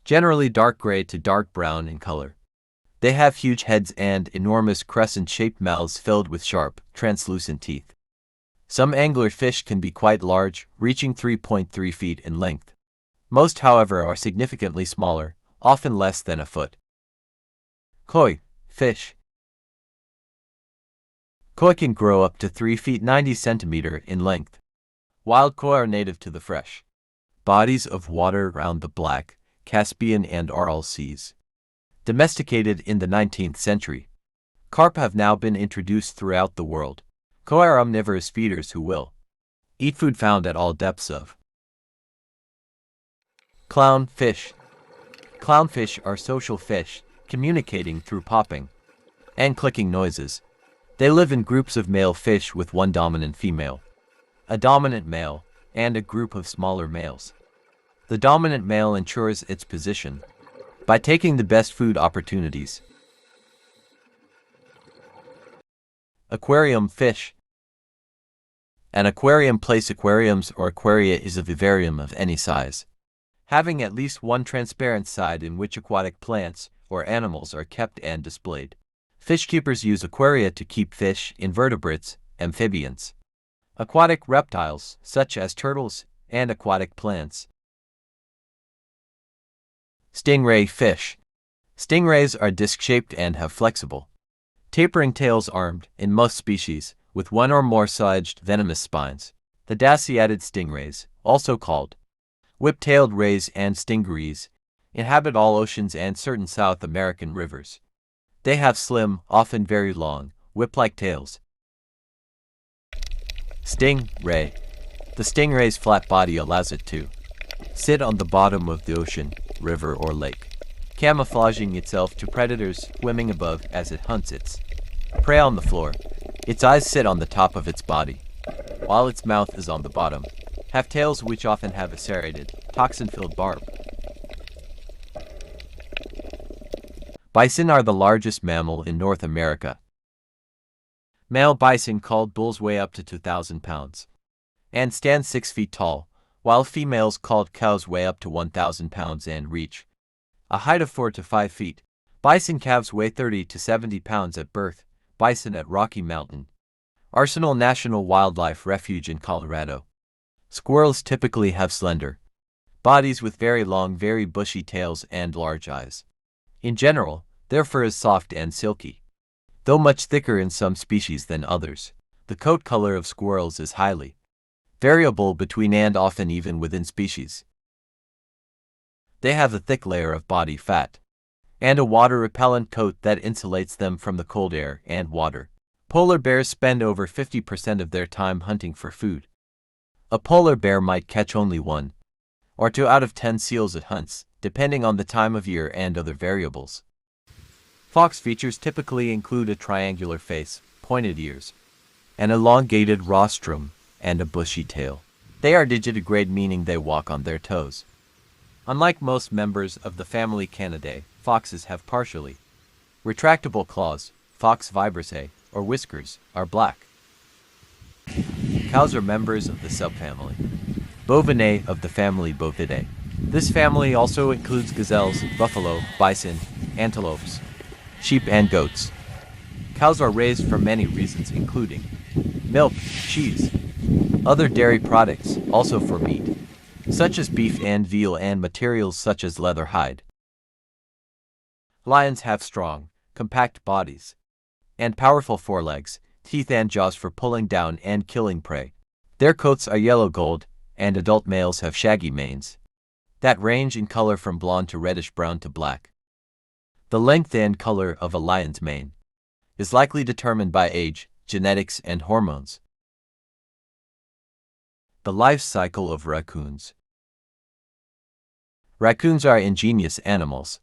generally dark gray to dark brown in color. They have huge heads and enormous crescent-shaped mouths filled with sharp, translucent teeth. Some anglerfish can be quite large, reaching 3.3 feet in length. Most, however, are significantly smaller, often less than a foot. Koi fish. Koi can grow up to 3 feet 90 centimeters in length. Wild koi are native to the fresh bodies of water around the Black, Caspian and Aral Seas. Domesticated in the 19th century, carp have now been introduced throughout the world. Koi are omnivorous feeders who will eat food found at all depths of. Clownfish. Clownfish are social fish, communicating through popping and clicking noises. They live in groups of male fish with one dominant female, a dominant male, and a group of smaller males. The dominant male ensures its position by taking the best food opportunities. Aquarium fish. An aquarium place aquariums or aquaria is a vivarium of any size, having at least one transparent side in which aquatic plants or animals are kept and displayed. Fish keepers use aquaria to keep fish, invertebrates, amphibians, aquatic reptiles such as turtles, and aquatic plants. Stingray fish. Stingrays are disc-shaped and have flexible, tapering tails armed, in most species, with one or more sided venomous spines. The daciated stingrays, also called whip-tailed rays and stingarees, inhabit all oceans and certain South American rivers. They have slim, often very long, whip-like tails. Stingray. The stingray's flat body allows it to sit on the bottom of the ocean, river, or lake, camouflaging itself to predators swimming above as it hunts its prey on the floor. Its eyes sit on the top of its body, while its mouth is on the bottom. Have tails which often have a serrated, toxin-filled barb. Bison are the largest mammal in North America. Male bison called bulls weigh up to 2,000 pounds and stand 6 feet tall, while females called cows weigh up to 1,000 pounds and reach a height of 4 to 5 feet. Bison calves weigh 30 to 70 pounds at birth. Bison at Rocky Mountain Arsenal National Wildlife Refuge in Colorado. Squirrels typically have slender bodies with very long, very bushy tails and large eyes. In general, their fur is soft and silky, though much thicker in some species than others. The coat color of squirrels is highly variable between and often even within species. They have a thick layer of body fat and a water-repellent coat that insulates them from the cold air and water. Polar bears spend over 50% of their time hunting for food. A polar bear might catch only 1 or 2 out of 10 seals it hunts, depending on the time of year and other variables. Fox features typically include a triangular face, pointed ears, an elongated rostrum, and a bushy tail. They are digitigrade, meaning they walk on their toes. Unlike most members of the family Canidae, foxes have partially retractable claws. Fox vibrissae, or whiskers, are black. Cows are members of the subfamily Bovinae of the family Bovidae. This family also includes gazelles, buffalo, bison, antelopes, sheep, and goats. Cows are raised for many reasons, including milk, cheese, other dairy products, also for meat, such as beef and veal, and materials such as leather hide. Lions have strong, compact bodies and powerful forelegs, teeth, and jaws for pulling down and killing prey. Their coats are yellow gold, and adult males have shaggy manes that range in color from blonde to reddish brown to black. The length and color of a lion's mane is likely determined by age, genetics, and hormones. The life cycle of raccoons. Raccoons are ingenious animals,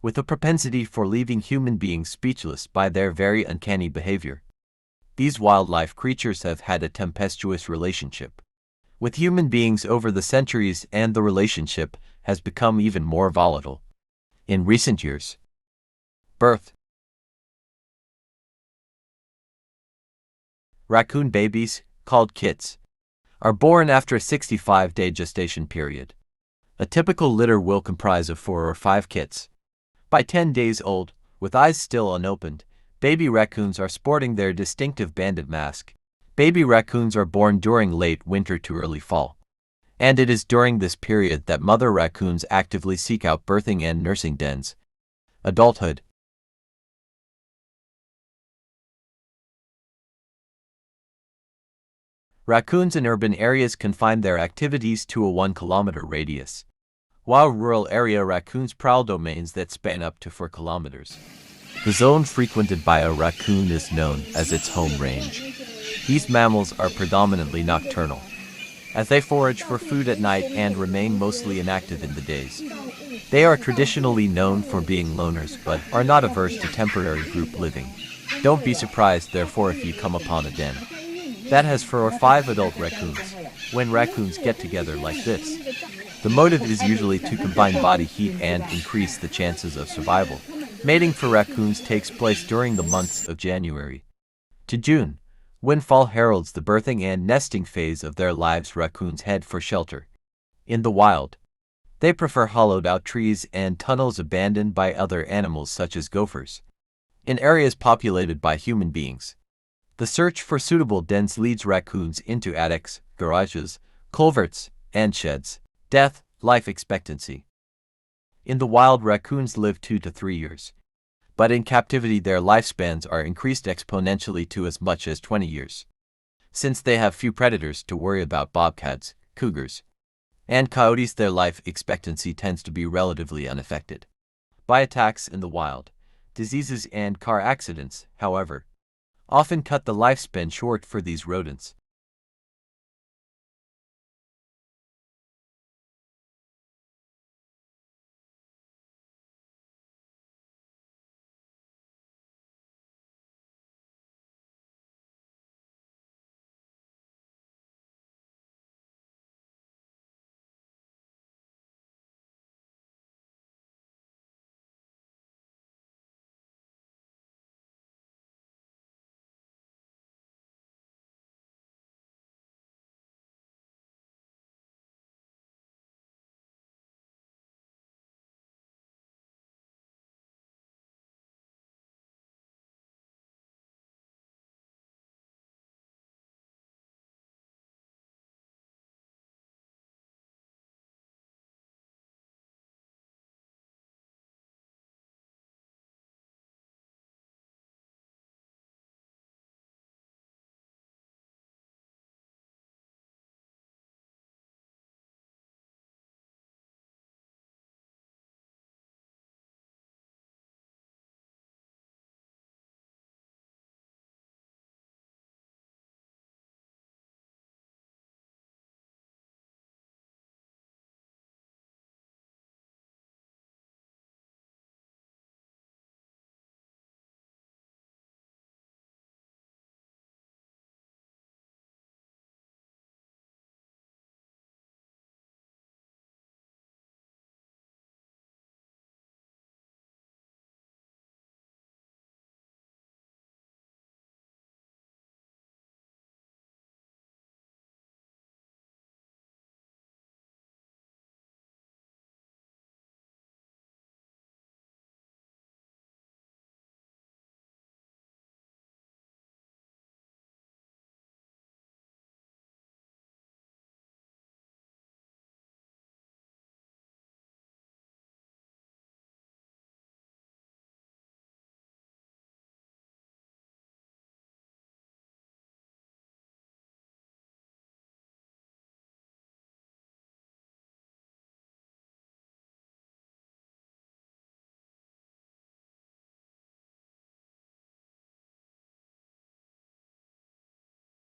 with a propensity for leaving human beings speechless by their very uncanny behavior. These wildlife creatures have had a tempestuous relationship with human beings over the centuries, and the relationship has become even more volatile in recent years. Birth. Raccoon babies, called kits, are born after a 65-day gestation period. A typical litter will comprise of 4 or 5 kits. By 10 days old, with eyes still unopened, baby raccoons are sporting their distinctive bandit mask. Baby raccoons are born during late winter to early fall. And it is during this period that mother raccoons actively seek out birthing and nursing dens. Adulthood. Raccoons in urban areas confine their activities to a 1-kilometer radius, while rural area raccoons prowl domains that span up to 4 kilometers. The zone frequented by a raccoon is known as its home range. These mammals are predominantly nocturnal, as they forage for food at night and remain mostly inactive in the days. They are traditionally known for being loners but are not averse to temporary group living. Don't be surprised, therefore, if you come upon a den that has 4 or 5 adult raccoons. When raccoons get together like this, the motive is usually to combine body heat and increase the chances of survival. Mating for raccoons takes place during the months of January to June. When fall heralds the birthing and nesting phase of their lives, raccoons head for shelter. In the wild, they prefer hollowed-out trees and tunnels abandoned by other animals such as gophers. In areas populated by human beings, the search for suitable dens leads raccoons into attics, garages, culverts, and sheds. Death, life expectancy. In the wild, raccoons live 2 to 3 years. But in captivity their lifespans are increased exponentially to as much as 20 years. Since they have few predators to worry about, bobcats, cougars, and coyotes, their life expectancy tends to be relatively unaffected by attacks in the wild. Diseases and car accidents, however, often cut the lifespan short for these rodents.